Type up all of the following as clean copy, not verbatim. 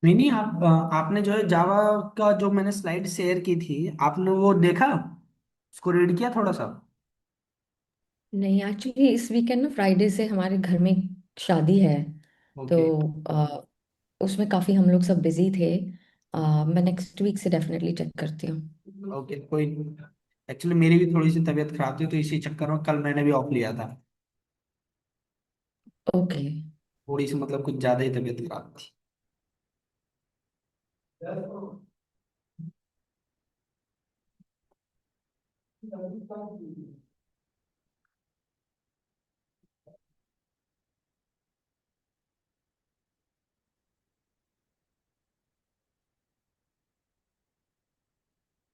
नहीं नहीं, आपने जो है जावा का जो मैंने स्लाइड शेयर की थी, आपने वो देखा, उसको रीड किया थोड़ा सा? नहीं, एक्चुअली इस वीकेंड ना फ्राइडे से हमारे घर में शादी है। तो ओके। उसमें काफ़ी हम लोग सब बिजी थे। मैं नेक्स्ट वीक से डेफिनेटली चेक करती हूँ। ओके, कोई। एक्चुअली मेरी भी थोड़ी सी तबीयत खराब थी, तो इसी चक्कर में कल मैंने भी ऑफ लिया था। ओके। थोड़ी सी मतलब कुछ ज्यादा ही तबीयत खराब थी।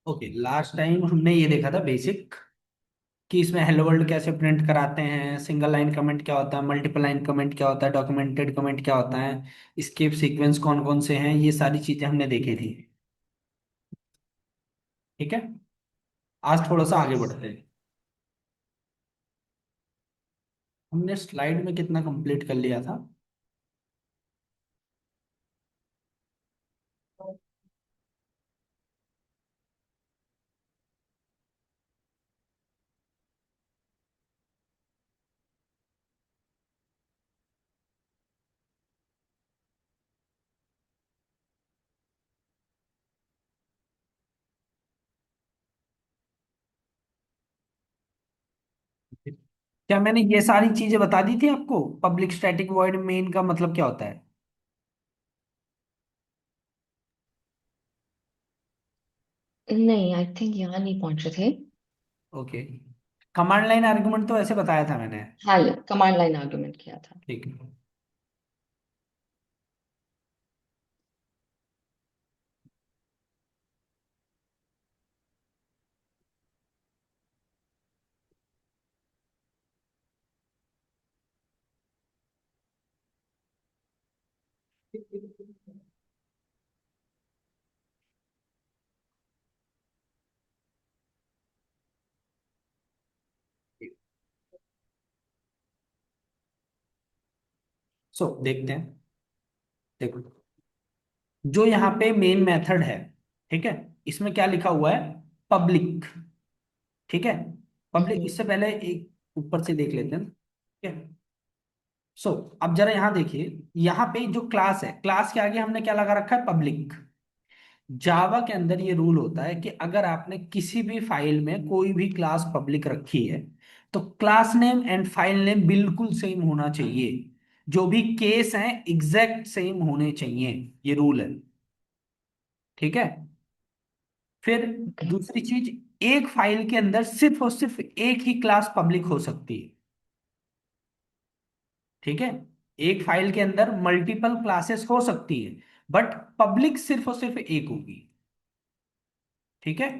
ओके, लास्ट टाइम हमने ये देखा था बेसिक, कि इसमें हेलो वर्ल्ड कैसे प्रिंट कराते हैं, सिंगल लाइन कमेंट क्या होता है, मल्टीपल लाइन कमेंट क्या होता है, डॉक्यूमेंटेड कमेंट क्या होता है, स्केप सीक्वेंस कौन कौन से हैं, ये सारी चीजें हमने देखी थी। ठीक है, आज थोड़ा सा आगे बढ़ते हैं। हमने स्लाइड में कितना कंप्लीट कर लिया था? क्या मैंने ये सारी चीजें बता दी थी आपको? पब्लिक स्टैटिक वॉइड मेन का मतलब क्या होता है? नहीं, आई थिंक यहाँ नहीं पहुंचे थे। ओके। कमांड लाइन आर्गुमेंट तो ऐसे बताया था मैंने। हाँ, कमांड लाइन आर्गुमेंट किया था। ठीक है। सो देखते हैं। देखो, जो यहाँ पे मेन मेथड है, ठीक है, इसमें क्या लिखा हुआ है? पब्लिक। ठीक है, पब्लिक। हम्म। इससे पहले एक ऊपर से देख लेते हैं, ठीक है। सो अब जरा यहाँ देखिए, यहाँ पे जो क्लास है, क्लास के आगे हमने क्या लगा रखा है? पब्लिक। जावा के अंदर ये रूल होता है कि अगर आपने किसी भी फाइल में कोई भी क्लास पब्लिक रखी है, तो class name and file name बिल्कुल सेम होना चाहिए। जो भी केस हैं एग्जैक्ट सेम होने चाहिए। ये रूल है। ठीक है। फिर ओके। दूसरी चीज, एक फाइल के अंदर सिर्फ और सिर्फ एक ही क्लास पब्लिक हो सकती है। ठीक है। एक फाइल के अंदर मल्टीपल क्लासेस हो सकती है, बट पब्लिक सिर्फ और सिर्फ एक होगी। ठीक है।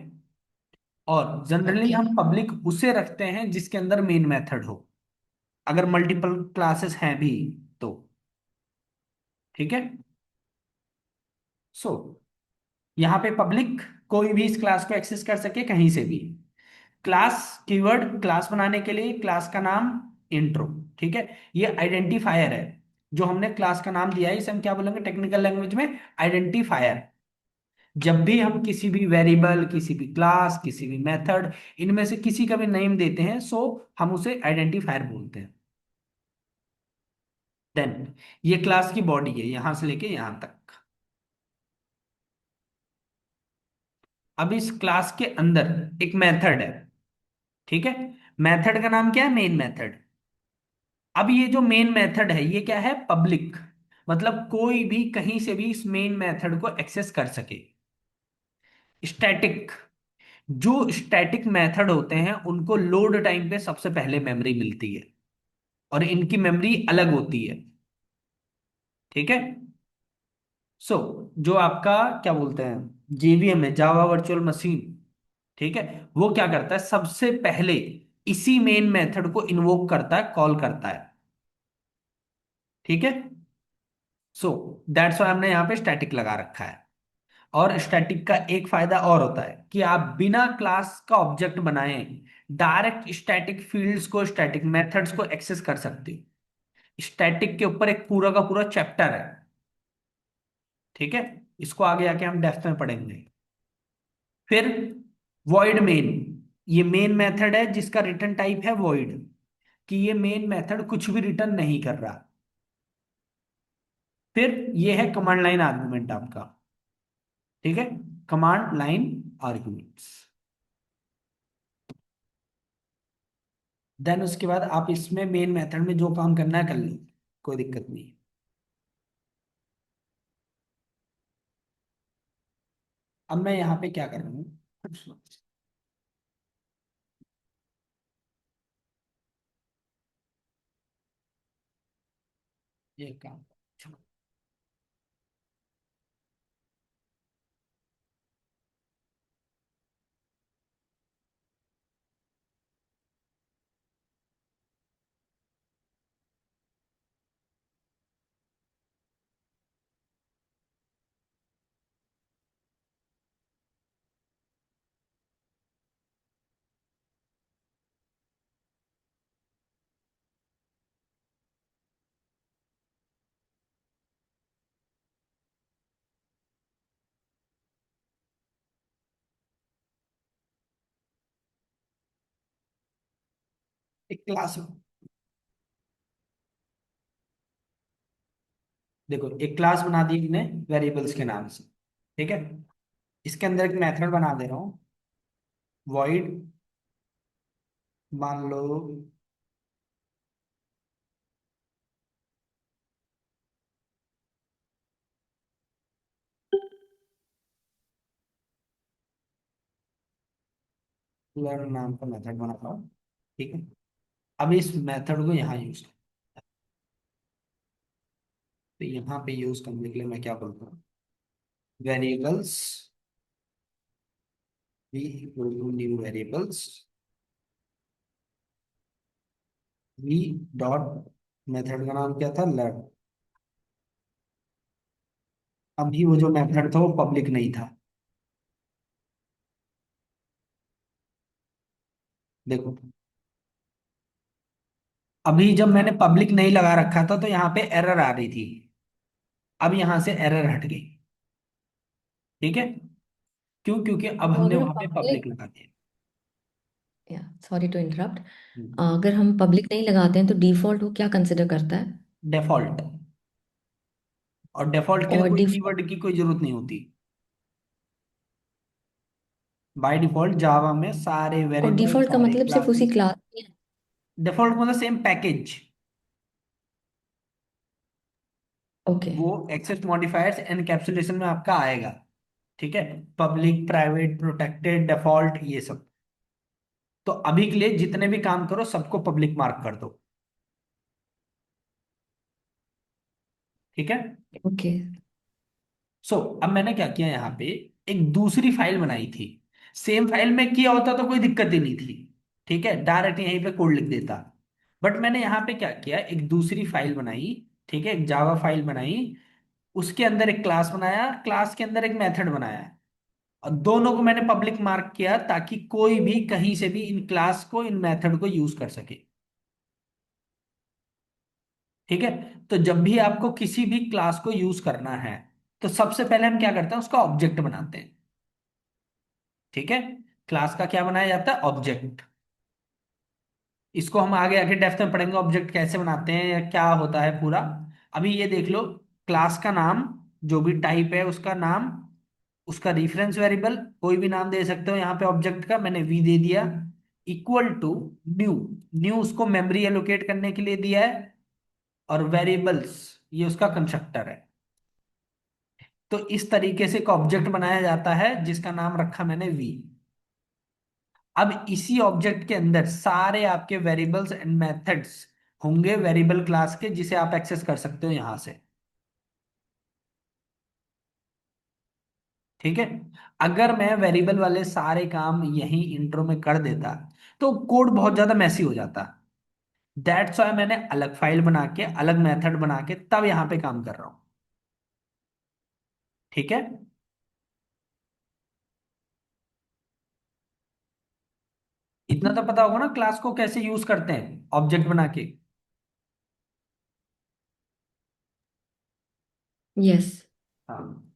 और जनरली ओके। हम पब्लिक उसे रखते हैं जिसके अंदर मेन मेथड हो, अगर मल्टीपल क्लासेस हैं भी तो। ठीक है। सो यहाँ पे पब्लिक, कोई भी इस क्लास को एक्सेस कर सके कहीं से भी। क्लास कीवर्ड, क्लास बनाने के लिए क्लास का नाम इंट्रो। ठीक है। ये आइडेंटिफायर है। जो हमने क्लास का नाम दिया है, इसे हम क्या बोलेंगे टेक्निकल लैंग्वेज में? आइडेंटिफायर। जब भी हम किसी भी वेरिएबल, किसी भी क्लास, किसी भी मेथड, इनमें से किसी का भी नेम देते हैं, सो हम उसे आइडेंटिफायर बोलते हैं। देन ये क्लास की बॉडी है, यहां से लेके यहां तक। अब इस क्लास के अंदर एक मेथड है। ठीक है। मेथड का नाम क्या है? Main method. अब ये जो मेन मेथड है, ये क्या है? पब्लिक। मतलब कोई भी कहीं से भी इस मेन मेथड को एक्सेस कर सके। स्टैटिक, जो स्टैटिक मेथड होते हैं उनको लोड टाइम पे सबसे पहले मेमोरी मिलती है, और इनकी मेमोरी अलग होती है। ठीक है। सो जो आपका क्या बोलते हैं, जेवीएम है, जावा वर्चुअल मशीन, ठीक है, वो क्या करता है? सबसे पहले इसी मेन मेथड को इन्वोक करता है, कॉल करता है। ठीक है। सो दैट्स वाई हमने यहाँ पे स्टैटिक लगा रखा है। और स्टैटिक का एक फायदा और होता है कि आप बिना क्लास का ऑब्जेक्ट बनाए डायरेक्ट स्टैटिक फील्ड्स को, स्टैटिक मेथड्स को एक्सेस कर सकते हो। स्टैटिक के ऊपर एक पूरा का पूरा चैप्टर है। ठीक है, इसको आगे आके हम डेप्थ में पढ़ेंगे। फिर वॉइड मेन, ये मेन मेथड है जिसका रिटर्न टाइप है वॉइड, कि ये मेन मेथड कुछ भी रिटर्न नहीं कर रहा। फिर ये है कमांड लाइन आर्गुमेंट आपका, ठीक है, कमांड लाइन आर्गुमेंट्स। देन उसके बाद आप इसमें मेन मेथड में जो काम करना है कर लो, कोई दिक्कत नहीं। अब मैं यहाँ पे क्या कर रहा हूँ, ये काम, चलो। एक क्लास, देखो एक क्लास बना दी हमने वेरिएबल्स के नाम से, ठीक है। इसके अंदर एक मेथड बना दे रहा हूँ, वॉइड, मान लो लर्न नाम का मेथड बना रहा हूँ, ठीक है। अब इस मेथड को यहाँ यूज कर, तो यहाँ पे यूज करने के लिए मैं क्या बोलता हूँ, variables v equal to new variables v dot, method का नाम क्या था, लर्न। अभी वो जो मेथड था वो पब्लिक नहीं था, देखो। अभी जब मैंने पब्लिक नहीं लगा रखा था तो यहाँ पे एरर आ रही थी, अब यहाँ से एरर हट गई, ठीक है। क्यों, क्योंकि अब तो हमने अगर हम वहां पे पब्लिक, पब्लिक लगा दिया। या सॉरी टू इंटरप्ट, हम्म। अगर हम पब्लिक नहीं लगाते हैं तो डिफॉल्ट वो क्या कंसिडर करता है? डेफॉल्ट, और डेफॉल्ट के लिए और कोई डिफॉल्ट, कीवर्ड की कोई जरूरत नहीं होती। बाय डिफॉल्ट जावा में सारे और वेरिएबल, डिफॉल्ट का सारे मतलब सिर्फ उसी क्लासेस, क्लास में? डिफॉल्ट मतलब सेम पैकेज, ओके। वो एक्सेस मॉडिफायर्स एनकैप्सुलेशन में आपका आएगा, ठीक है। पब्लिक, प्राइवेट, प्रोटेक्टेड, डिफॉल्ट, ये सब। तो अभी के लिए जितने भी काम करो सबको पब्लिक मार्क कर दो, ठीक है। ओके। अब मैंने क्या किया, यहाँ पे एक दूसरी फाइल बनाई थी। सेम फाइल में किया होता तो कोई दिक्कत ही नहीं थी, ठीक है, डायरेक्ट यहीं पे कोड लिख देता। बट मैंने यहाँ पे क्या किया, एक दूसरी फाइल बनाई, ठीक है, एक जावा फाइल बनाई, उसके अंदर एक क्लास बनाया, क्लास के अंदर एक मेथड बनाया, और दोनों को मैंने पब्लिक मार्क किया ताकि कोई भी कहीं से भी इन क्लास को, इन मेथड को यूज कर सके, ठीक है। तो जब भी आपको किसी भी क्लास को यूज करना है तो सबसे पहले हम क्या करते हैं, उसका ऑब्जेक्ट बनाते हैं, ठीक है। क्लास का क्या बनाया जाता है, ऑब्जेक्ट। इसको हम आगे आगे डेप्थ में पढ़ेंगे, ऑब्जेक्ट कैसे बनाते हैं या क्या होता है पूरा। अभी ये देख लो, क्लास का नाम, जो भी टाइप है उसका नाम, उसका रेफरेंस वेरिएबल कोई भी नाम दे सकते हो, यहाँ पे ऑब्जेक्ट का मैंने वी दे दिया, इक्वल टू न्यू, न्यू उसको मेमोरी एलोकेट करने के लिए दिया है, और वेरिएबल्स ये उसका कंस्ट्रक्टर है। तो इस तरीके से एक ऑब्जेक्ट बनाया जाता है जिसका नाम रखा मैंने वी। अब इसी ऑब्जेक्ट के अंदर सारे आपके वेरिएबल्स एंड मेथड्स होंगे वेरिएबल क्लास के, जिसे आप एक्सेस कर सकते हो यहां से, ठीक है। अगर मैं वेरिएबल वाले सारे काम यही इंट्रो में कर देता तो कोड बहुत ज्यादा मैसी हो जाता। दैट्स वाई मैंने अलग फाइल बना के, अलग मेथड बना के तब यहां पे काम कर रहा हूं, ठीक है। इतना तो पता होगा ना क्लास को कैसे यूज करते हैं ऑब्जेक्ट बना के। यस। हाँ,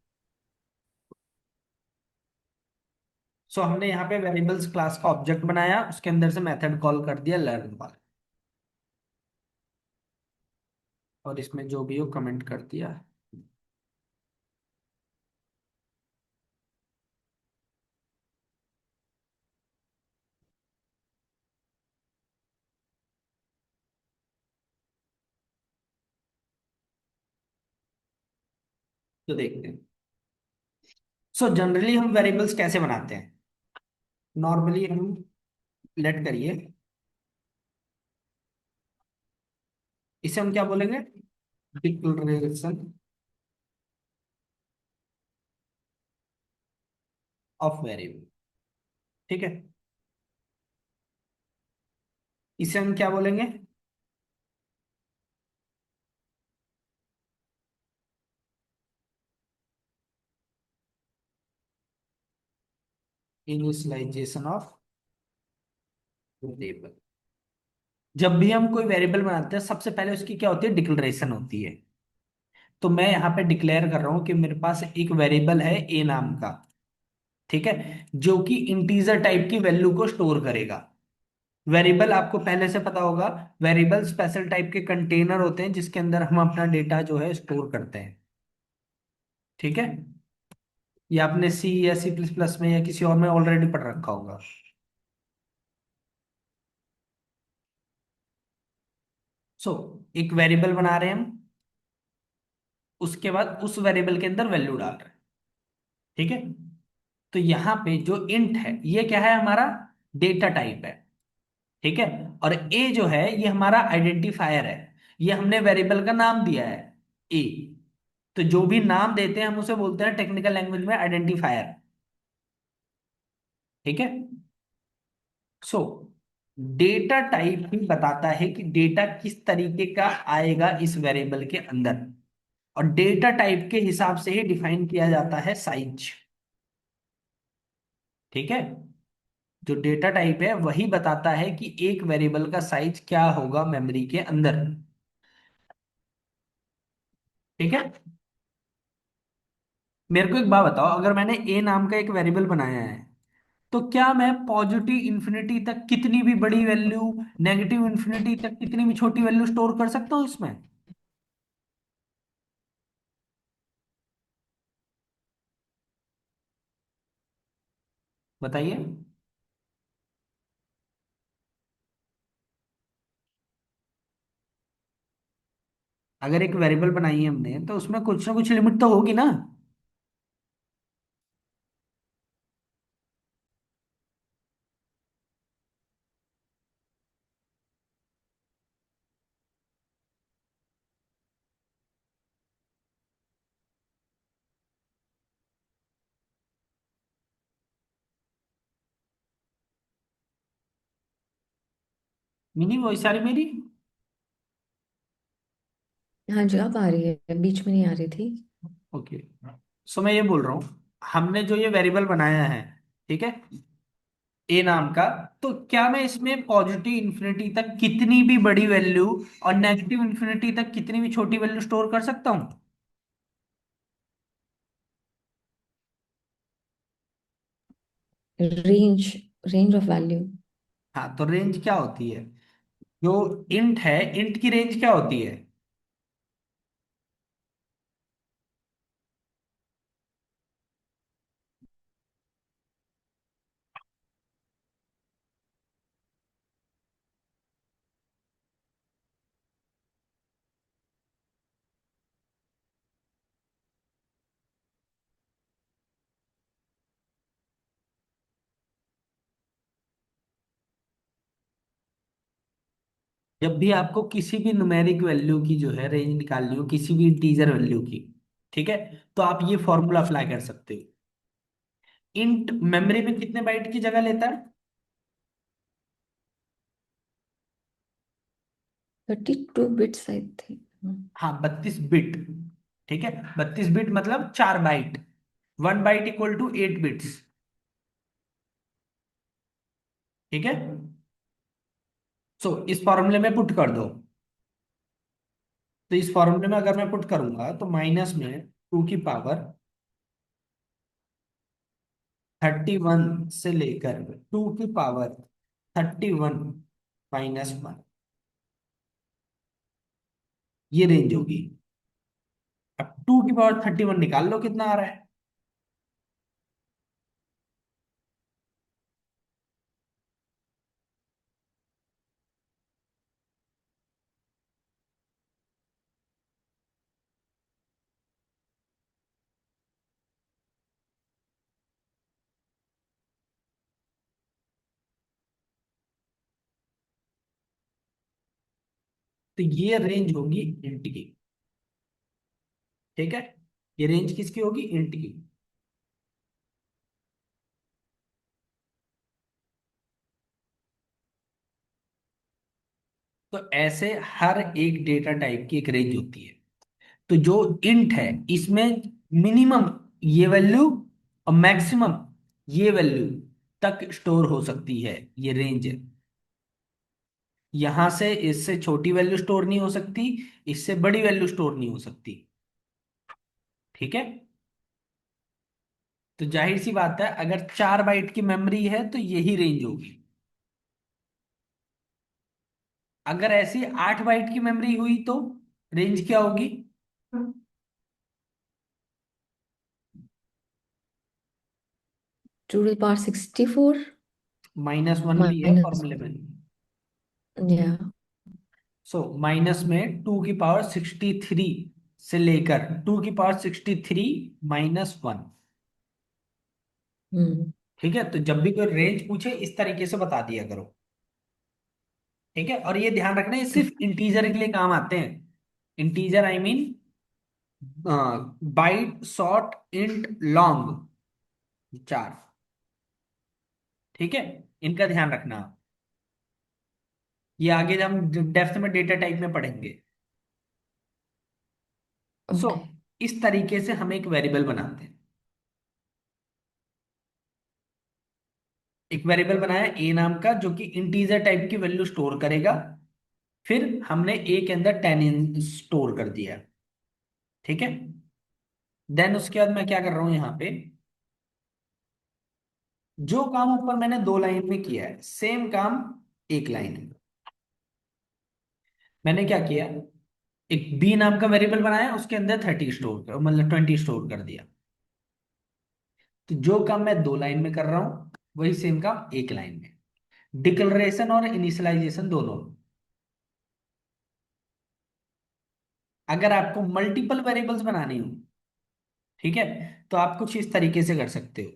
सो हमने यहाँ पे वेरिएबल्स क्लास का ऑब्जेक्ट बनाया, उसके अंदर से मेथड कॉल कर दिया लर्न वाला, और इसमें जो भी हो कमेंट कर दिया। तो देखते हैं। सो जनरली हम वेरिएबल्स कैसे बनाते हैं? नॉर्मली हम लेट करिए, इसे हम क्या बोलेंगे? Declaration of variable. ठीक है, इसे हम क्या बोलेंगे? Initialization of variable. जब भी हम कोई वेरिएबल बनाते हैं, सबसे पहले उसकी क्या होती है? डिक्लेरेशन होती है। तो मैं यहाँ पे डिक्लेयर कर रहा हूं कि मेरे पास एक वेरिएबल है ए नाम का, ठीक है, जो कि इंटीजर टाइप की वैल्यू को स्टोर करेगा। वेरिएबल आपको पहले से पता होगा, वेरिएबल स्पेशल टाइप के कंटेनर होते हैं जिसके अंदर हम अपना डेटा जो है स्टोर करते हैं। ठीक है, ये आपने सी या सी प्लस प्लस में या किसी और में ऑलरेडी पढ़ रखा होगा। सो एक वेरिएबल बना रहे हैं हम, उसके बाद उस वेरिएबल के अंदर वैल्यू डाल रहे हैं। ठीक है, तो यहाँ पे जो इंट है ये क्या है? हमारा डेटा टाइप है। ठीक है, और ए जो है ये हमारा आइडेंटिफायर है, ये हमने वेरिएबल का नाम दिया है ए। तो जो भी नाम देते हैं हम उसे बोलते हैं टेक्निकल लैंग्वेज में आइडेंटिफायर। ठीक है, सो डेटा टाइप ही बताता है कि डेटा किस तरीके का आएगा इस वेरिएबल के अंदर, और डेटा टाइप के हिसाब से ही डिफाइन किया जाता है साइज। ठीक है, जो डेटा टाइप है वही बताता है कि एक वेरिएबल का साइज क्या होगा मेमोरी के अंदर। ठीक है, मेरे को एक बात बताओ, अगर मैंने ए नाम का एक वेरिएबल बनाया है, तो क्या मैं पॉजिटिव इंफिनिटी तक कितनी भी बड़ी वैल्यू, नेगेटिव इंफिनिटी तक कितनी भी छोटी वैल्यू स्टोर कर सकता हूँ इसमें? बताइए। अगर एक वेरिएबल बनाई है हमने तो उसमें कुछ ना कुछ लिमिट तो होगी ना। मिनी वॉइस आ रही मेरी? हाँ जी, अब आ रही है, बीच में नहीं आ रही थी। ओके, सो मैं ये बोल रहा हूँ, हमने जो ये वेरिएबल बनाया है, ठीक है, ए नाम का, तो क्या मैं इसमें पॉजिटिव इंफिनिटी तक कितनी भी बड़ी वैल्यू और नेगेटिव इंफिनिटी तक कितनी भी छोटी वैल्यू स्टोर कर सकता हूँ? Range range of value. हाँ, तो रेंज क्या होती है? जो इंट है, इंट की रेंज क्या होती है? जब भी आपको किसी भी न्यूमेरिक वैल्यू की जो है रेंज निकालनी हो, किसी भी इंटीजर वैल्यू की, ठीक है, तो आप ये फॉर्मूला अप्लाई कर सकते हो। इंट मेमोरी में कितने बाइट की जगह लेता है? 32 बिट्स आई थिंक। हाँ, 32 बिट। ठीक है, 32 बिट मतलब 4 byte. 1 byte equal to 8 bits. ठीक है, सो इस फॉर्मूले में पुट कर दो। तो इस फॉर्मूले में अगर मैं पुट करूंगा तो माइनस में 2 की पावर 31 से लेकर 2 की पावर 31 - 1, ये रेंज होगी। अब 2 की पावर 31 निकाल लो कितना आ रहा है। तो ये रेंज होगी इंट की। ठीक है, ये रेंज किसकी होगी, इंट की। तो ऐसे हर एक डेटा टाइप की एक रेंज होती है। तो जो इंट है इसमें मिनिमम ये वैल्यू और मैक्सिमम ये वैल्यू तक स्टोर हो सकती है, ये रेंज है। यहां से इससे छोटी वैल्यू स्टोर नहीं हो सकती, इससे बड़ी वैल्यू स्टोर नहीं हो सकती। ठीक है, तो जाहिर सी बात है अगर 4 बाइट की मेमोरी है तो यही रेंज होगी। अगर ऐसी 8 बाइट की मेमोरी हुई तो रेंज क्या होगी। 2 to the power 64। -1 भी है माइनस। फॉर्मूले में। या। सो माइनस में 2 की पावर 63 से लेकर 2 की पावर 63 - 1। हम्म। ठीक है, तो जब भी कोई रेंज पूछे इस तरीके से बता दिया करो। ठीक है, और ये ध्यान रखना, ये सिर्फ इंटीजर के लिए काम आते हैं। Integer I mean byte, short, int, long, char. ठीक है, इनका ध्यान रखना। ये आगे हम डेप्थ में डेटा टाइप में पढ़ेंगे। So okay. इस तरीके से हम एक वेरिएबल बनाते हैं। एक वेरिएबल बनाया ए नाम का जो कि इंटीजर टाइप की वैल्यू स्टोर करेगा। फिर हमने ए के अंदर 10 स्टोर कर दिया। ठीक है, देन उसके बाद मैं क्या कर रहा हूं यहां पे, जो काम ऊपर मैंने 2 लाइन में किया है सेम काम एक लाइन में। मैंने क्या किया, एक बी नाम का वेरिएबल बनाया, उसके अंदर 30 स्टोर कर, मतलब 20 स्टोर कर दिया। तो जो काम मैं 2 लाइन में कर रहा हूं वही सेम काम एक लाइन में। डिक्लेरेशन और इनिशियलाइजेशन दोनों। अगर आपको मल्टीपल वेरिएबल्स बनानी हो, ठीक है, तो आप कुछ इस तरीके से कर सकते हो।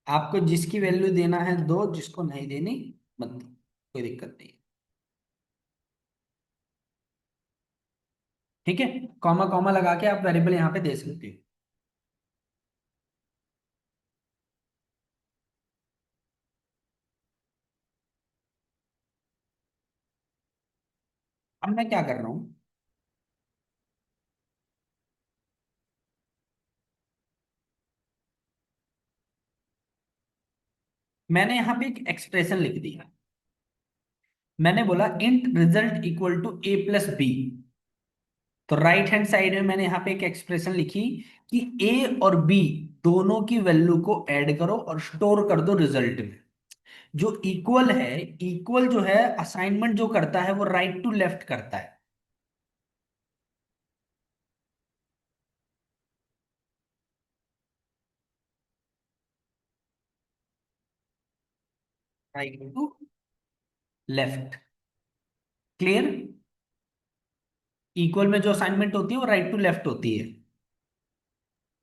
आपको जिसकी वैल्यू देना है दो, जिसको नहीं देनी मत दो, कोई दिक्कत नहीं। ठीक है, कॉमा कॉमा लगा के आप वेरिएबल यहाँ पे दे सकते हो। अब मैं क्या कर रहा हूँ, मैंने यहाँ पे एक एक्सप्रेशन लिख दिया। मैंने बोला int result equal to a + b। तो राइट हैंड साइड में मैंने यहाँ पे एक एक्सप्रेशन लिखी कि ए और बी दोनों की वैल्यू को ऐड करो और स्टोर कर दो रिजल्ट में। जो इक्वल है, इक्वल जो है असाइनमेंट जो करता है वो राइट टू लेफ्ट करता है। Right to left. Clear. Equal में जो असाइनमेंट होती है वो राइट टू लेफ्ट होती है।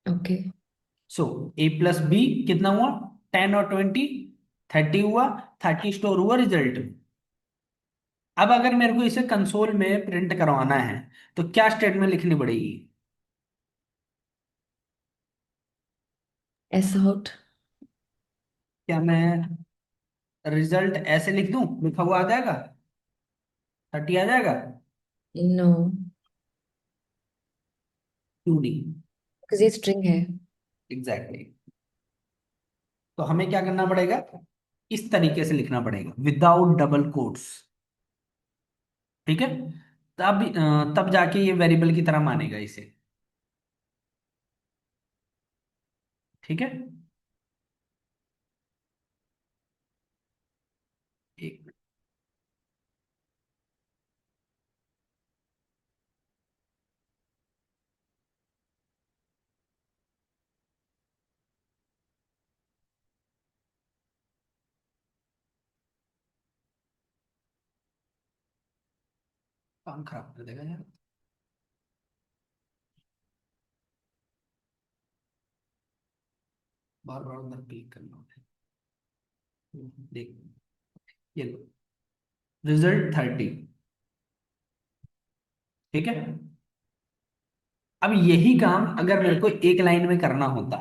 ओके। सो a + b कितना हुआ, 10 और 20, 30 हुआ। 30 स्टोर हुआ रिजल्ट में। अब अगर मेरे को इसे कंसोल में प्रिंट करवाना है तो क्या स्टेटमेंट लिखनी पड़ेगी। S out. क्या मैं रिजल्ट ऐसे लिख दूं, लिखा हुआ आ जाएगा, 30 आ जाएगा। नो। 2D। बिकॉज ये स्ट्रिंग है। एग्जैक्टली। तो हमें क्या करना पड़ेगा, इस तरीके से लिखना पड़ेगा, विदाउट डबल कोट्स। ठीक है, तब जाके ये वेरिएबल की तरह मानेगा इसे। ठीक है, एक काम खराब कर देगा यार, बार बार उधर क्लिक करना होता है। देख, ये लो, रिजल्ट 30। ठीक है, अब यही काम अगर मेरे को एक लाइन में करना होता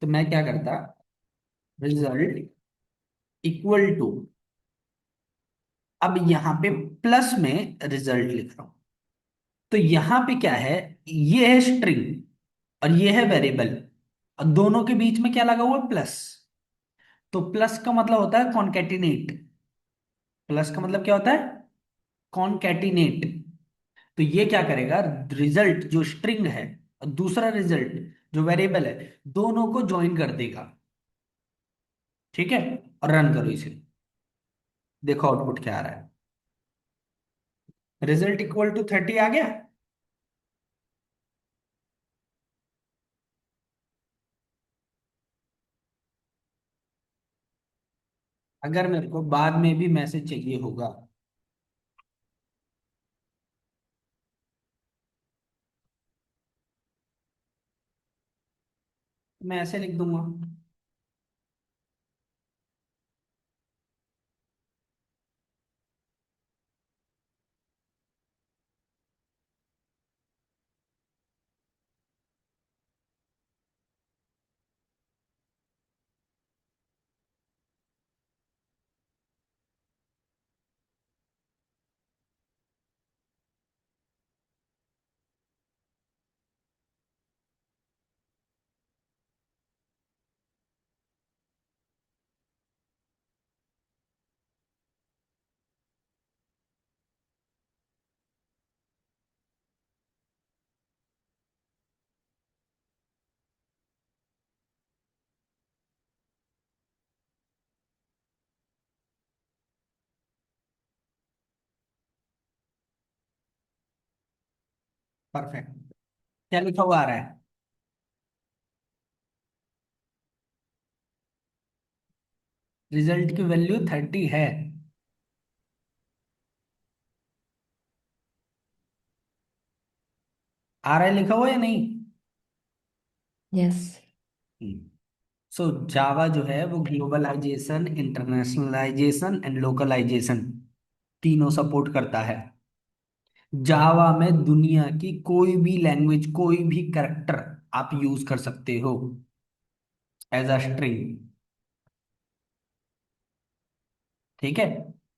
तो मैं क्या करता, रिजल्ट इक्वल टू, अब यहां पे प्लस में रिजल्ट लिख रहा हूं। तो यहां पे क्या है, ये है स्ट्रिंग और ये है वेरिएबल, और दोनों के बीच में क्या लगा हुआ है, प्लस। तो प्लस का मतलब होता है कॉन्केटिनेट। प्लस का मतलब क्या होता है, कॉन्केटिनेट। तो ये क्या करेगा, रिजल्ट जो स्ट्रिंग है और दूसरा रिजल्ट जो वेरिएबल है, दोनों को ज्वाइन कर देगा। ठीक है, और रन करो इसे, देखो आउटपुट क्या आ रहा है। रिजल्ट इक्वल टू 30 आ गया। अगर मेरे को बाद में भी मैसेज चाहिए होगा, तो मैं ऐसे लिख दूंगा। परफेक्ट, क्या लिखा हुआ आ रहा है, रिजल्ट की वैल्यू 30 है। आ रहा है लिखा हुआ या नहीं। यस। सो जावा जो है वो ग्लोबलाइजेशन, इंटरनेशनलाइजेशन एंड लोकलाइजेशन तीनों सपोर्ट करता है। जावा में दुनिया की कोई भी लैंग्वेज, कोई भी कैरेक्टर आप यूज कर सकते हो एज अ स्ट्रिंग। ठीक है,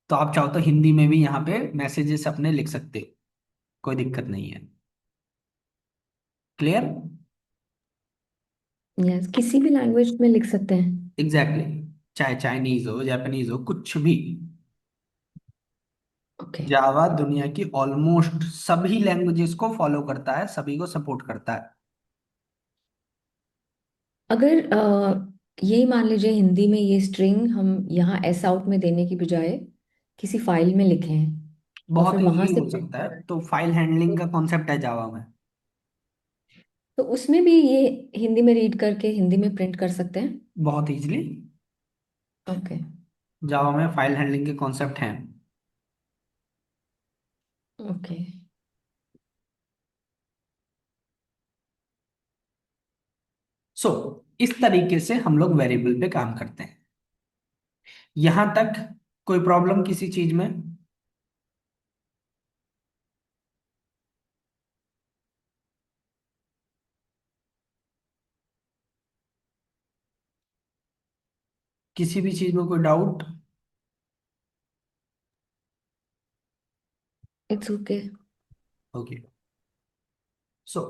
तो आप चाहो तो हिंदी में भी यहाँ पे मैसेजेस अपने लिख सकते हो, कोई दिक्कत नहीं है। क्लियर। यस, किसी भी लैंग्वेज में लिख सकते हैं। Exactly exactly. चाहे चाइनीज हो, जापानीज हो, कुछ भी। ओके। जावा दुनिया की ऑलमोस्ट सभी लैंग्वेजेस को फॉलो करता है, सभी को सपोर्ट करता है। अगर यही मान लीजिए हिंदी में ये स्ट्रिंग हम यहाँ एस आउट में देने की बजाय किसी फाइल में लिखें और फिर बहुत वहां इजीली से, हो सकता है, तो फाइल हैंडलिंग का कॉन्सेप्ट है जावा में। तो उसमें भी ये हिंदी में रीड करके हिंदी में प्रिंट कर सकते हैं। बहुत इजीली ओके। जावा में फाइल हैंडलिंग के कॉन्सेप्ट हैं। ओके। सो इस तरीके से हम लोग वेरिएबल पे काम करते हैं। यहां तक कोई प्रॉब्लम किसी चीज में। किसी भी चीज में कोई डाउट। It's okay. ओके, सो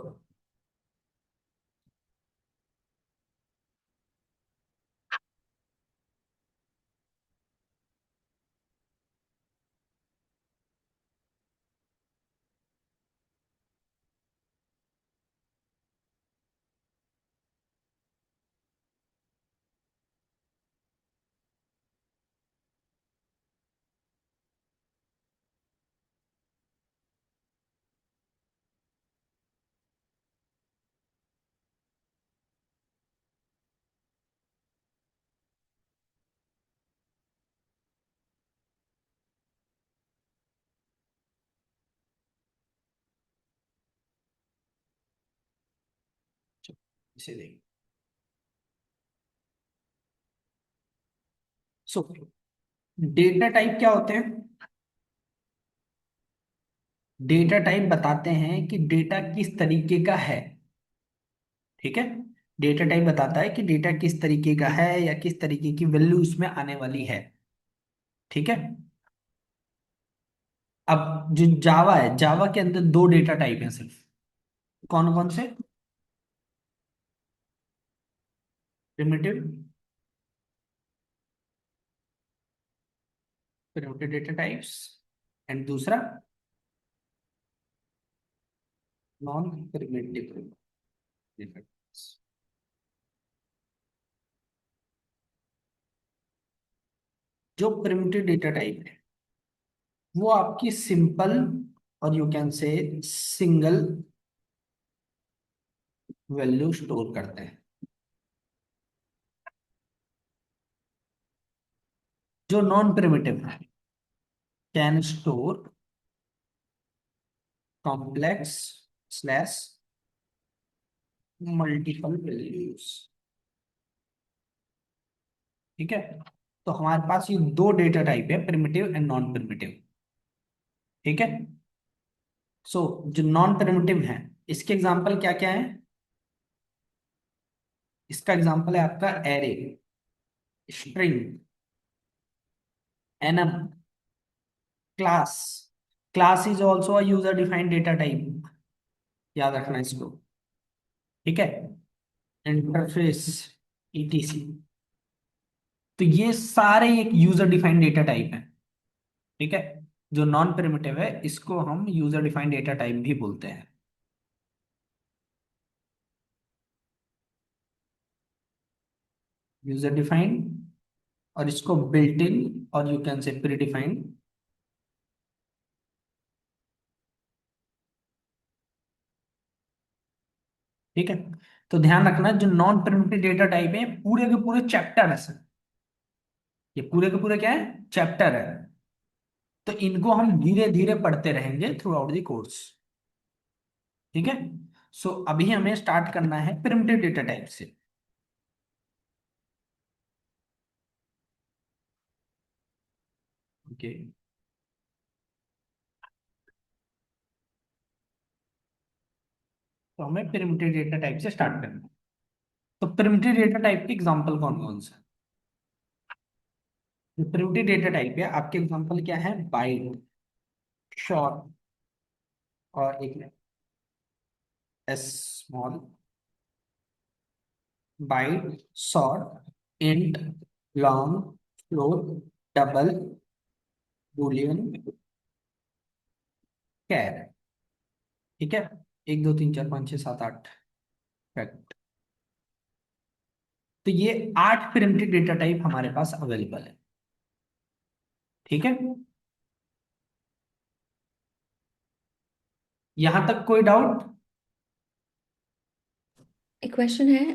इसे देखिए। सो डेटा टाइप क्या होते हैं? डेटा टाइप बताते हैं कि डेटा किस तरीके का है। ठीक है। डेटा टाइप बताता है कि डेटा किस तरीके का है या किस तरीके की वैल्यू उसमें आने वाली है। ठीक है। अब जो जावा है, जावा के अंदर दो डेटा टाइप हैं सिर्फ। कौन कौन से? Primitive, primitive data types, and दूसरा नॉन प्रिमिटिव डेटा टाइप्स। जो प्रिमिटिव डेटा टाइप है वो आपकी सिंपल और you can say single value store करते हैं। जो नॉन प्रिमिटिव है can store complex slash multiple values. ठीक है। तो हमारे पास ये दो डेटा टाइप है, प्रिमिटिव एंड नॉन प्रिमिटिव। ठीक है। सो जो नॉन प्रिमिटिव है इसके एग्जांपल क्या क्या है? इसका एग्जांपल है आपका array, string, annum, class. Class is also a user defined data type, याद रखना इसको। ठीक है। Interface, etc. तो ये सारे एक यूजर डिफाइंड डेटा टाइप है। ठीक है। जो नॉन प्रिमिटिव है इसको हम यूजर डिफाइंड डेटा टाइप भी बोलते हैं। यूजर डिफाइंड, और इसको बिल्ट इन और you can say pre defined. ठीक है। तो ध्यान रखना जो नॉन प्रिमिटिव डेटा टाइप है पूरे के पूरे चैप्टर है सर। ये पूरे के पूरे क्या है? चैप्टर है। तो इनको हम धीरे धीरे पढ़ते रहेंगे थ्रू आउट द कोर्स। ठीक है। सो अभी हमें स्टार्ट करना है प्रिमिटिव डेटा टाइप से। ओके। तो हमें प्रिमिटिव डेटा टाइप से स्टार्ट करना है। तो प्रिमिटिव डेटा टाइप के एग्जांपल कौन कौन से? प्रिमिटिव डेटा टाइप है आपके एग्जांपल क्या है? बाइट, शॉर्ट, और एक एस small, byte, short, int, long, float, double, boolean, char. ठीक है। एक दो तीन चार पाँच छः सात आठ फैक्ट। तो ये आठ प्रिमिटिव डेटा टाइप हमारे पास अवेलेबल है। ठीक है। यहां तक कोई डाउट? एक क्वेश्चन है।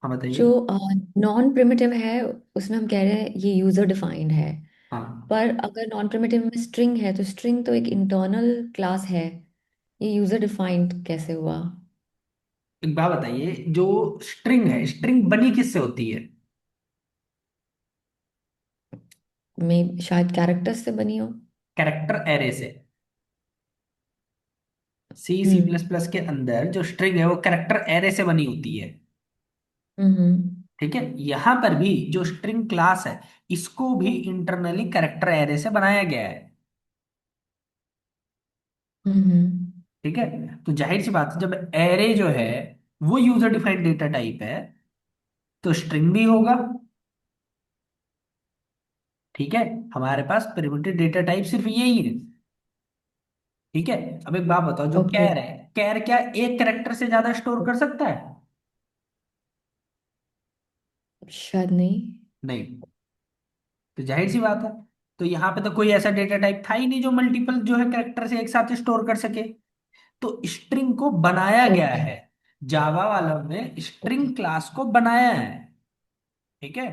हाँ जो बताइए। नॉन प्रिमिटिव है उसमें हम कह रहे हैं ये यूजर डिफाइंड है। हाँ, पर अगर नॉन प्रिमिटिव में स्ट्रिंग है तो स्ट्रिंग तो एक इंटरनल क्लास है, ये यूजर डिफाइंड कैसे हुआ? एक बात बताइए, जो स्ट्रिंग है, स्ट्रिंग बनी किससे होती है? में शायद कैरेक्टर्स से बनी हो। कैरेक्टर एरे से। सी सी प्लस हम्म। प्लस के अंदर जो स्ट्रिंग है वो कैरेक्टर एरे से बनी होती है। हम्म। ठीक है। यहां पर भी जो स्ट्रिंग क्लास है इसको भी इंटरनली कैरेक्टर एरे से बनाया गया है। हम्म। ठीक है। तो जाहिर सी बात है जब एरे जो है वो यूजर डिफाइंड डेटा टाइप है तो स्ट्रिंग भी होगा। ठीक है। हमारे पास प्रिमिटिव डेटा टाइप सिर्फ यही है। ठीक है। अब एक बात बताओ, जो ओके। कैर है, कैर क्या एक कैरेक्टर से ज्यादा स्टोर कर सकता है? शायद नहीं। नहीं। तो जाहिर सी बात है, तो यहाँ पे तो कोई ऐसा डेटा टाइप था ही नहीं जो मल्टीपल जो है कैरेक्टर से एक साथ स्टोर कर सके। तो स्ट्रिंग को बनाया गया ओके। है। जावा वालों ने ओके। स्ट्रिंग क्लास को बनाया है। ठीक है।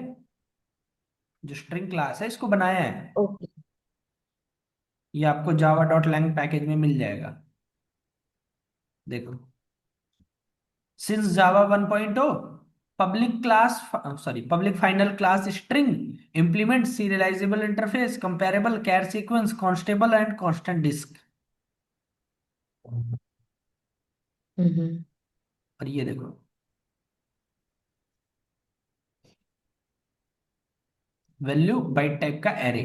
जो स्ट्रिंग क्लास है इसको बनाया है। ओके। ये आपको java.lang पैकेज में मिल जाएगा। देखो। Since Java 1.0, public class, sorry, public final class string implement serializable interface comparable char sequence constable and constant desc. Hmm. और ये देखो, वैल्यू बाइट टाइप का एरे।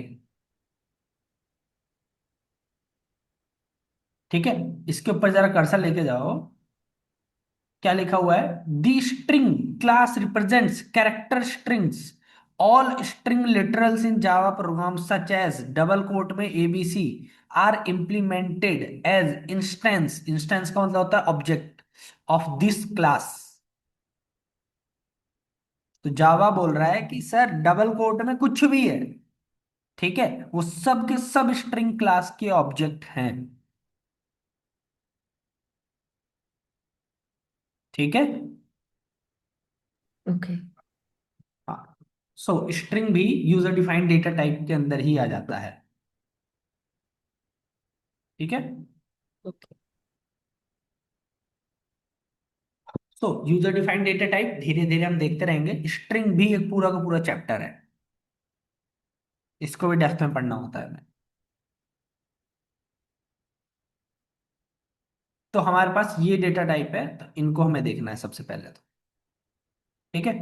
ठीक है, इसके ऊपर जरा कर्सर लेके जाओ, क्या लिखा हुआ है? The string class represents character strings, all string literals in Java program such as double quote में ABC are implemented as instance, instance का मतलब होता है ऑब्जेक्ट ऑफ दिस क्लास। तो जावा बोल रहा है कि सर डबल कोट में कुछ भी है, ठीक है, वो सब के सब स्ट्रिंग क्लास के ऑब्जेक्ट हैं। ठीक है। ओके। हाँ, सो स्ट्रिंग भी यूजर डिफाइंड डेटा टाइप के अंदर ही आ जाता है। ठीक है। ओके। सो यूजर डिफाइंड डेटा टाइप धीरे धीरे हम देखते रहेंगे। स्ट्रिंग भी एक पूरा का पूरा चैप्टर है, इसको भी डेप्थ में पढ़ना होता है हमें। तो हमारे पास ये डेटा टाइप है, तो इनको हमें देखना है सबसे पहले तो। ठीक है।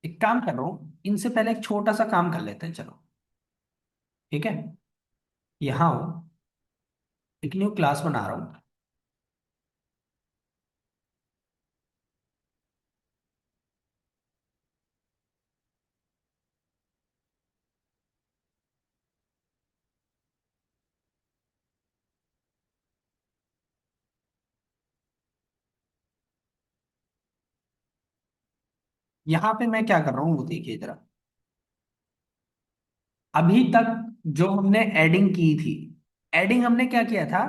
एक काम कर रहा हूं, इनसे पहले एक छोटा सा काम कर लेते हैं, चलो। ठीक है, यहाँ आओ, एक न्यू क्लास बना रहा हूं। यहाँ पे मैं क्या कर रहा हूँ वो देखिए जरा। अभी तक जो हमने एडिंग की थी, एडिंग हमने क्या किया था?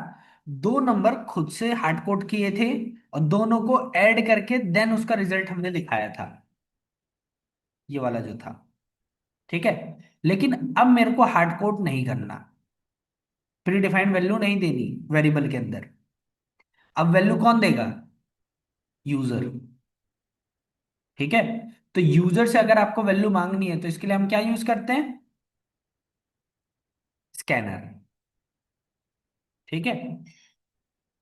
दो नंबर खुद से हार्ड कोड किए थे और दोनों को ऐड करके देन उसका रिजल्ट हमने दिखाया था, ये वाला जो था। ठीक है, लेकिन अब मेरे को हार्ड कोड नहीं करना, प्री डिफाइंड वैल्यू नहीं देनी वेरिएबल के अंदर। अब वैल्यू कौन देगा? यूजर। ठीक है, तो यूजर से अगर आपको वैल्यू मांगनी है तो इसके लिए हम क्या यूज करते हैं? स्कैनर। ठीक है,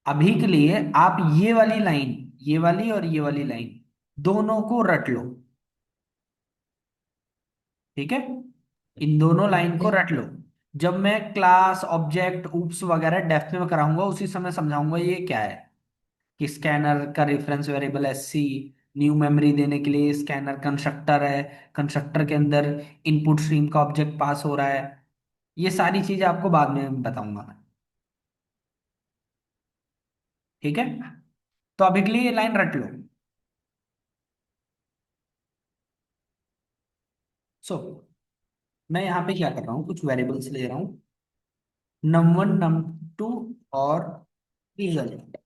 अभी के लिए आप ये वाली लाइन, ये वाली और ये वाली लाइन, दोनों को रट लो। ठीक है, इन दोनों लाइन को ओके। रट लो। जब मैं क्लास ऑब्जेक्ट ऊप्स वगैरह डेप्थ में कराऊंगा उसी समय समझाऊंगा ये क्या है। कि स्कैनर का reference variable SC, new memory देने के लिए स्कैनर कंस्ट्रक्टर है, कंस्ट्रक्टर के अंदर इनपुट स्ट्रीम का ऑब्जेक्ट पास हो रहा है। ये सारी चीजें आपको बाद में बताऊंगा मैं। ठीक है, तो अभी के लिए ये लाइन रट लो। सो मैं यहाँ पे क्या कर रहा हूँ, कुछ वेरिएबल्स ले रहा हूँ, num1 num2 और रिजल्ट।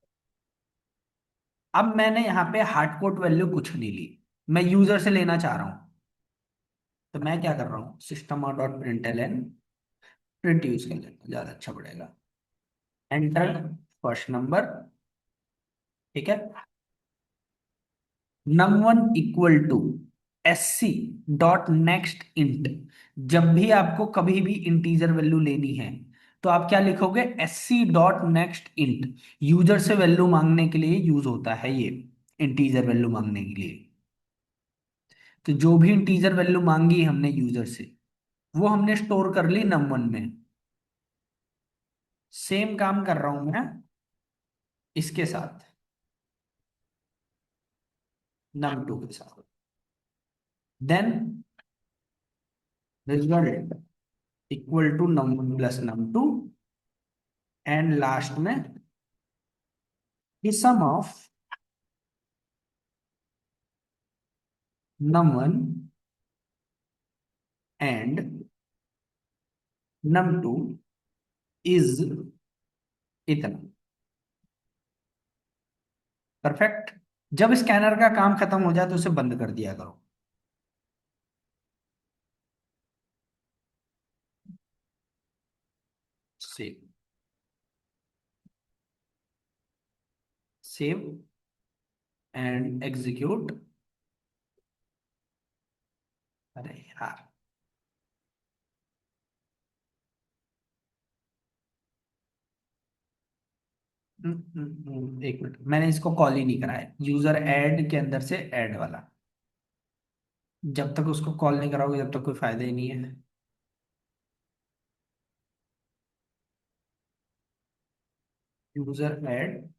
अब मैंने यहाँ पे हार्ड कोड वैल्यू कुछ नहीं ली, मैं यूजर से लेना चाह रहा हूँ। तो मैं क्या कर रहा हूँ, system dot println, print use कर लेता हूँ, ज्यादा अच्छा पड़ेगा। Enter first number. ठीक है, num1 equal to sc dot next int. जब भी आपको कभी भी इंटीजर वैल्यू लेनी है तो आप क्या लिखोगे? SC dot next int. User से वैल्यू मांगने के लिए यूज होता है ये, इंटीजर वैल्यू मांगने के लिए। तो जो भी इंटीजर वैल्यू मांगी हमने यूजर से, वो हमने स्टोर कर ली num1 में। सेम काम कर रहा हूं मैं इसके साथ, num2 के साथ। Then result equal to num1 plus num2, and last में the sum of num1 and num2 is इतना। परफेक्ट। जब स्कैनर का काम खत्म हो जाए तो उसे बंद कर दिया करो। सेव। Save and execute. अरे यार। एक मिनट, मैंने इसको कॉल ही नहीं करा है, यूजर ऐड के अंदर से ऐड वाला। जब तक उसको कॉल नहीं कराओगे जब तक कोई फायदा ही नहीं है। User add.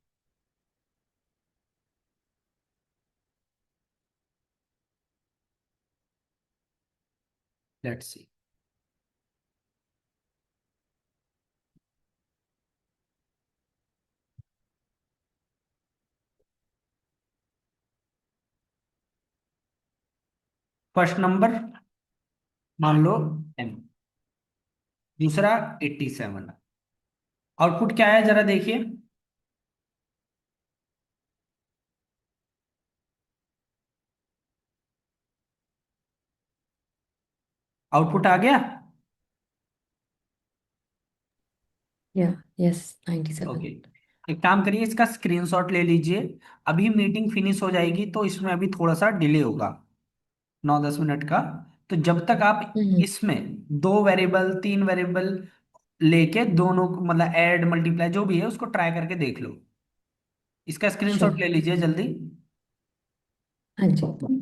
Let's see. First number मान लो एम, दूसरा 87। आउटपुट क्या है जरा देखिए। आउटपुट आ गया। या, यस, 97। ओके, एक काम करिए, इसका स्क्रीनशॉट ले लीजिए। अभी मीटिंग फिनिश हो जाएगी तो इसमें अभी थोड़ा सा डिले होगा, 9-10 मिनट का। तो जब तक आप हम्म। इसमें दो वेरिएबल तीन वेरिएबल लेके दोनों मतलब ऐड मल्टीप्लाई जो भी है उसको ट्राई करके देख लो। इसका श्योर। स्क्रीनशॉट ले लीजिए जल्दी। हाँ जी।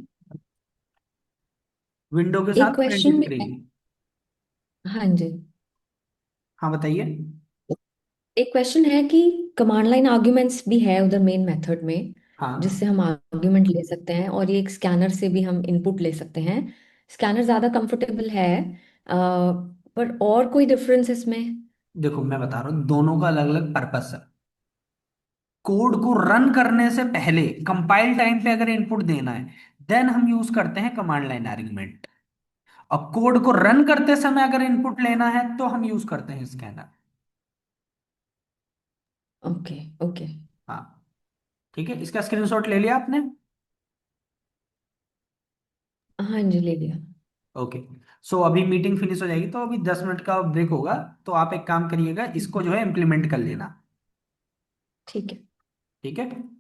विंडो के एक साथ प्रिंट क्वेश्चन भी है। स्क्रीन। हाँ जी। हाँ बताइए। एक क्वेश्चन है कि कमांड लाइन आर्ग्यूमेंट्स भी है उधर मेन मेथड में, हाँ जिससे हम आर्ग्यूमेंट ले सकते हैं, और ये एक स्कैनर से भी हम इनपुट ले सकते हैं। स्कैनर ज़्यादा कंफर्टेबल है, पर और कोई डिफरेंस इसमें? देखो मैं बता रहा हूँ, दोनों का अलग अलग पर्पस है। कोड को रन करने से पहले कंपाइल टाइम पे अगर इनपुट देना है देन हम यूज करते हैं कमांड लाइन आर्गुमेंट। और कोड को रन करते समय अगर इनपुट लेना है तो हम यूज करते हैं स्कैनर। Okay, okay. हाँ ठीक है, इसका स्क्रीनशॉट ले लिया आपने। हाँ जी, ले लिया। ओके। सो अभी मीटिंग फिनिश हो जाएगी तो अभी 10 मिनट का ब्रेक होगा। तो आप एक काम करिएगा, इसको हम्म। जो है इम्प्लीमेंट कर लेना। ठीक है। ठीक है।